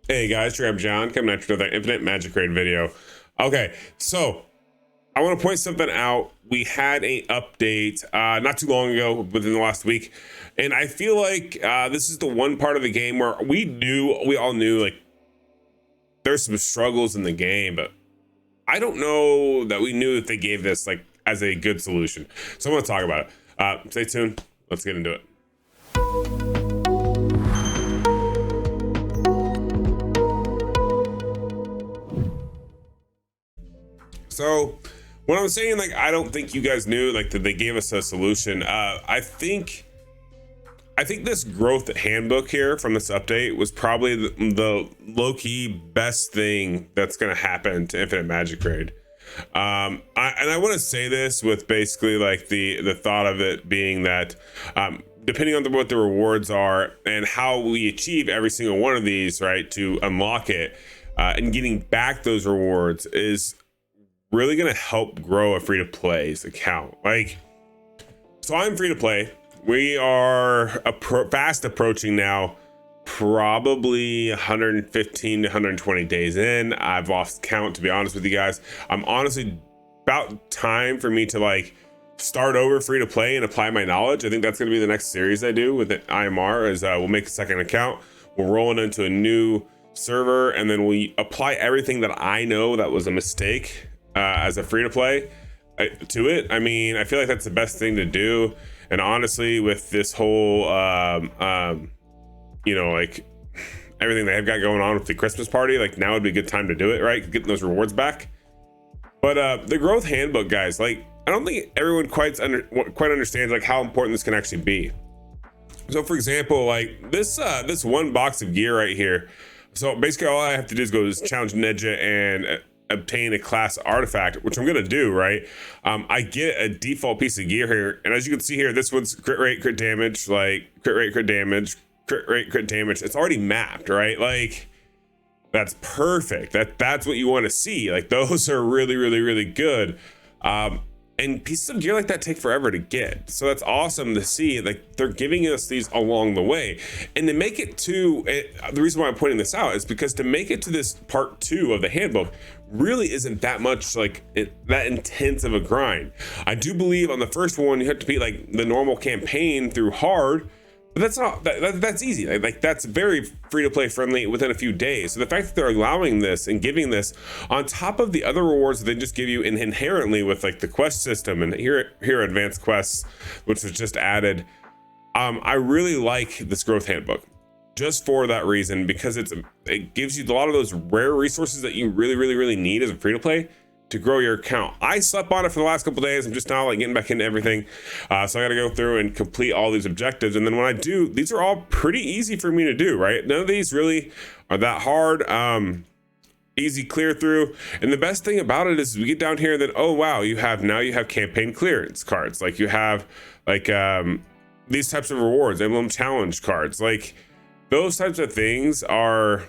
Hey guys, I'm John coming at you with another Infinite Magicraid video. Okay, so I want to point something out. We had a update not too long ago, within the last week, and I feel like this is the one part of the game where we all knew like there's some struggles in the game, but I don't know that we knew that they gave this like as a good solution. So I want to talk about it. Stay tuned. Let's get into it. So when I'm saying like I don't think you guys knew like that they gave us a solution, I think this growth handbook here from this update was probably the low-key best thing that's going to happen to Infinite Magicraid. I want to say this with basically like the thought of it being that depending on what the rewards are and how we achieve every single one of these, right, to unlock it and getting back those rewards is really going to help grow a free-to-play's account. Like, so I'm free to play. We are fast approaching now, probably 115 to 120 days in. I've lost count, to be honest with you guys. I'm honestly about time for me to like start over free to play and apply my knowledge. I think that's going to be the next series I do with the IMR is we'll make a second account. We'll roll it into a new server and then we apply everything that I know that was a mistake as a free to play to it. I mean, I feel like that's the best thing to do. And honestly, with this whole, you know, like everything they have got going on with the Christmas party, like now would be a good time to do it, right? Getting those rewards back. But the growth handbook, guys, like I don't think everyone quite understands like how important this can actually be. So, for example, like this one box of gear right here. So basically, all I have to do is go to challenge Ninja and obtain a class artifact, which I'm gonna do, right? I get a default piece of gear here, and as you can see here, this one's crit rate, crit damage, like crit rate, crit damage, crit rate, crit damage. It's already mapped, right? Like that's perfect. That's what you want to see. Like those are really good. And pieces of gear like that take forever to get. So that's awesome to see. Like they're giving us these along the way. And to make it to, the reason why I'm pointing this out is because to make it to this part 2 of the handbook really isn't that much like that intense of a grind. I do believe on the first one, you have to beat like the normal campaign through hard, but that's not, that's easy. Like that's very free to play friendly within a few days. So the fact that they're allowing this and giving this on top of the other rewards that they just give you inherently with like the quest system and here advanced quests, which was just added. I really like this growth handbook just for that reason, because it gives you a lot of those rare resources that you really need as a free to play to grow your account. I slept on it for the last couple of days. I'm just now like getting back into everything. So I got to go through and complete all these objectives. And then when I do, these are all pretty easy for me to do, right? None of these really are that hard. Easy clear through. And the best thing about it is we get down here that, oh, wow, you have campaign clearance cards. Like you have like these types of rewards, emblem challenge cards. Like those types of things are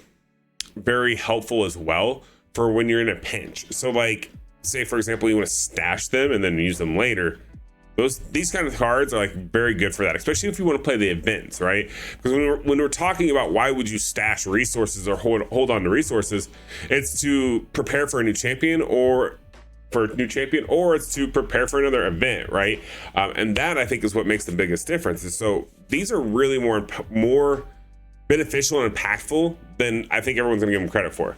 very helpful as well for when you're in a pinch. So like say for example you want to stash them and then use them later, these kind of cards are like very good for that, especially if you want to play the events, right? Because when we're talking about why would you stash resources or hold on to resources, it's to prepare for a new champion or it's to prepare for another event, right? And that I think is what makes the biggest difference. And so these are really more beneficial and impactful than I think everyone's gonna give them credit for.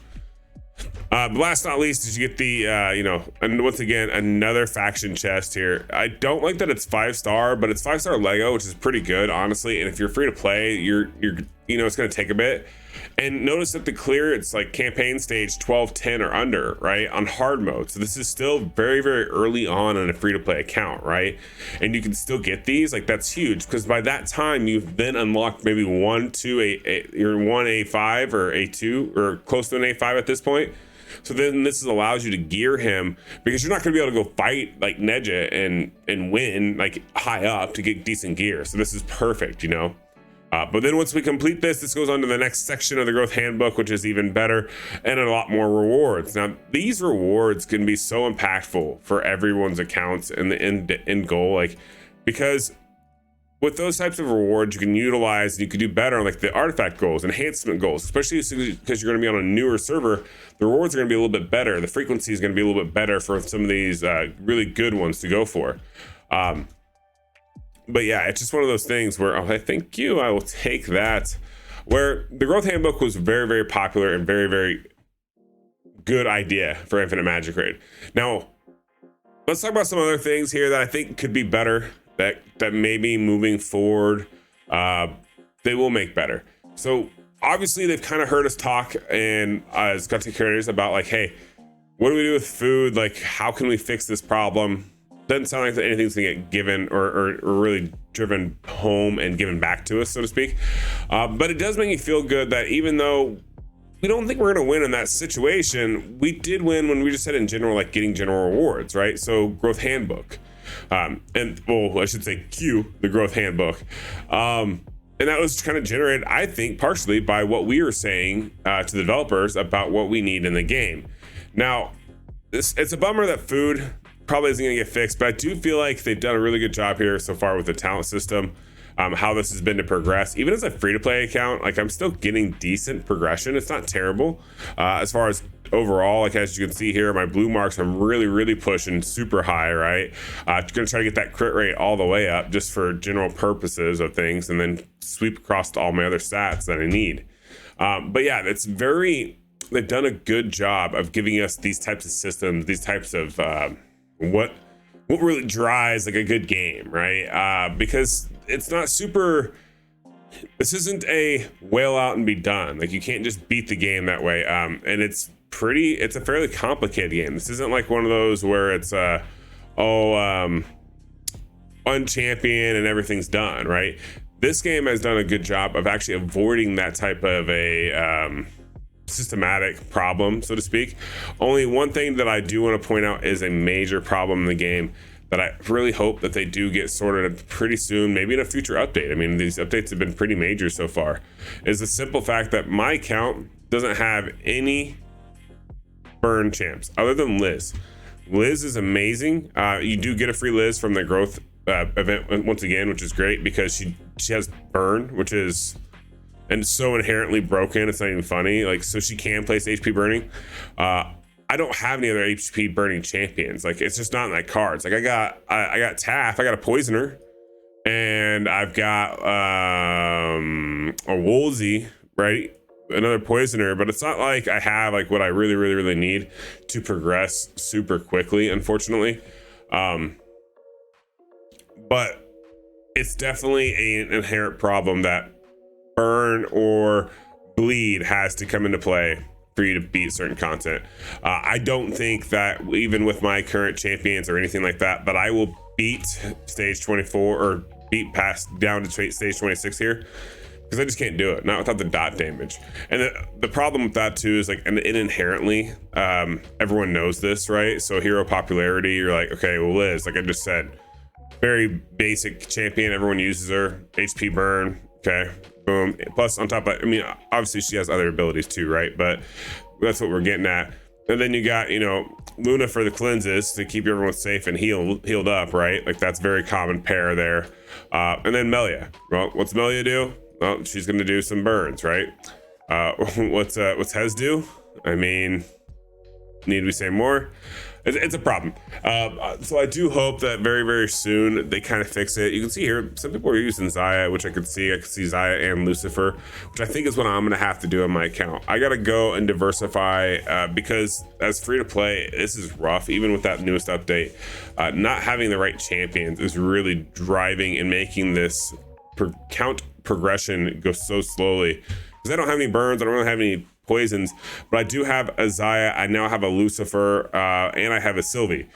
But last not least is you get the you know, and once again another faction chest here. I don't like that it's 5-star, but it's 5-star Lego, which is pretty good honestly. And if you're free to play, you're you know, it's gonna take a bit. And notice that the clear, it's like campaign stage 12, 10 or under, right, on hard mode. So this is still very early on in a free to play account, right? And you can still get these. Like that's huge, because by that time you've then unlocked maybe you're 1 A5 or A2 or close to an A5 at this point. So then this allows you to gear him, because you're not going to be able to go fight like Neja and win like high up to get decent gear. So this is perfect, you know. But then once we complete this goes on to the next section of the growth handbook, which is even better and a lot more rewards. Now, these rewards can be so impactful for everyone's accounts and the end goal, like, because with those types of rewards, you can utilize and you can do better on like the artifact goals, enhancement goals, especially because you're going to be on a newer server. The rewards are going to be a little bit better. The frequency is going to be a little bit better for some of these really good ones to go for. But yeah, it's just one of those things where, oh, thank you, I will take that. Where the growth handbook was very, very popular and very, very good idea for Infinite Magicraid. Now, let's talk about some other things here that I think could be better, that maybe moving forward, they will make better. So obviously they've kind of heard us talk and as content creators about like, hey, what do we do with food? Like, how can we fix this problem? Doesn't sound like anything's gonna get given or really driven home and given back to us, so to speak. But it does make me feel good that even though we don't think we're gonna win in that situation, we did win when we just said in general, like getting general rewards, right? So growth handbook. And well, I should say Q, the growth handbook. And that was kind of generated, I think, partially by what we were saying to the developers about what we need in the game. Now, it's a bummer that food probably isn't going to get fixed, but I do feel like they've done a really good job here so far with the talent system, how this has been to progress. Even as a free-to-play account, like I'm still getting decent progression. It's not terrible as far as overall. Like as you can see here, my blue marks, I'm really pushing super high, right? Gonna try to get that crit rate all the way up just for general purposes of things, and then sweep across to all my other stats that I need. But yeah, they've done a good job of giving us these types of systems, these types of what really drives like a good game, right? Because it's not super, this isn't a wail out and be done. Like you can't just beat the game that way. And it's a fairly complicated game. This isn't like one of those where it's unchampion and everything's done, right? This game has done a good job of actually avoiding that type of a systematic problem, so to speak. Only one thing that I do want to point out is a major problem in the game that I really hope that they do get sorted pretty soon, maybe in a future update. I mean, these updates have been pretty major so far, is the simple fact that my account doesn't have any burn champs other than Liz. Liz is amazing. You do get a free Liz from the growth event once again, which is great because she has burn, which is and so inherently broken, it's not even funny. Like, so she can place HP burning. I don't have any other HP burning champions. Like, it's just not in my cards. Like, I got Taff, I got a poisoner, and I've got a Woolsey, right? Another poisoner, but it's not like I have like what I really need to progress super quickly, unfortunately. But it's definitely an inherent problem that burn or bleed has to come into play for you to beat certain content. I don't think that even with my current champions or anything like that, but I will beat stage 24 or beat past down to stage 26 here, because I just can't do it, not without the dot damage. And the problem with that too is like, and it inherently, everyone knows this, right? So hero popularity, you're like, okay, well, Liz, like I just said, very basic champion, everyone uses her, HP burn, okay, boom. Plus on top of, I mean, obviously she has other abilities too, right? But that's what we're getting at. And then you got, you know, Luna for the cleanses to keep everyone safe and healed up, right? Like that's very common pair there. And then Melia. Well, what's Melia do? Well, she's gonna do some burns, right? What's Hez do? I mean, need we say more? It's a problem. So I do hope that very soon they kind of fix it. You can see here, some people are using Xayah, which I could see Xayah and Lucifer, which I think is what I'm gonna have to do on my account. I gotta go and diversify because as free to play, this is rough. Even with that newest update, not having the right champions is really driving and making this count progression go so slowly, because I don't have any burns, I don't really have any poisons, but I do have a Xayah, I now have a Lucifer, and I have a Sylvie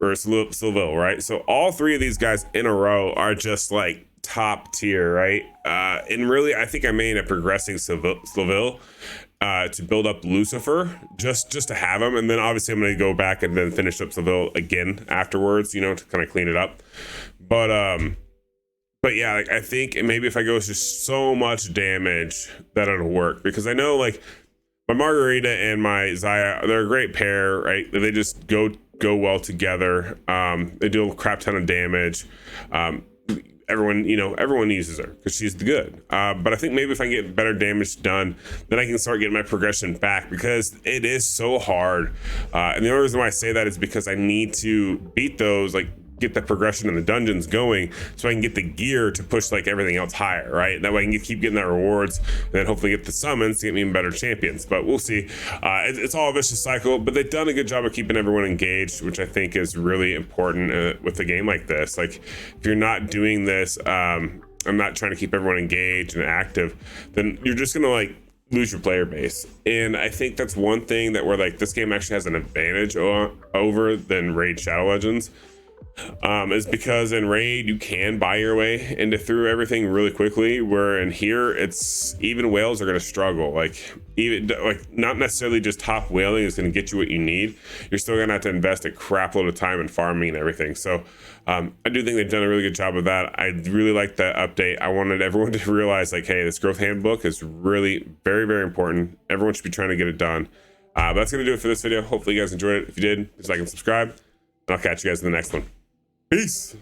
or Sylville, right? So all three of these guys in a row are just like top tier, right? And really, I think I may end up progressing Sylville to build up Lucifer just to have him, and then obviously I'm going to go back and then finish up Sylville again afterwards, you know, to kind of clean it up. But yeah, like I think maybe if I go just so much damage that it'll work, because I know like my Margarita and my Xayah, they're a great pair, right? They just go well together. They do a crap ton of damage. everyone, you know, everyone uses her because she's good. But I think maybe if I can get better damage done, then I can start getting my progression back, because it is so hard. And the only reason why I say that is because I need to beat those, like get the progression in the dungeons going, so I can get the gear to push like everything else higher, right? That way I can keep getting that rewards, and then hopefully get the summons to get me even better champions. But we'll see. It's all a vicious cycle, but they've done a good job of keeping everyone engaged, which I think is really important with a game like this. Like if you're not doing this, I'm not trying to keep everyone engaged and active, then you're just gonna like lose your player base. And I think that's one thing that where like this game actually has an advantage over than Raid Shadow Legends, is because in Raid you can buy your way into through everything really quickly, where in here it's even whales are going to struggle. Like even like not necessarily just top whaling is going to get you what you need. You're still going to have to invest a crap load of time in farming and everything. So I do think they've done a really good job of that. I really like the update. I wanted everyone to realize like, hey, this growth handbook is really very, very important. Everyone should be trying to get it done. But that's going to do it for this video. Hopefully you guys enjoyed it. If you did, just like and subscribe, and I'll catch you guys in the next one. Peace.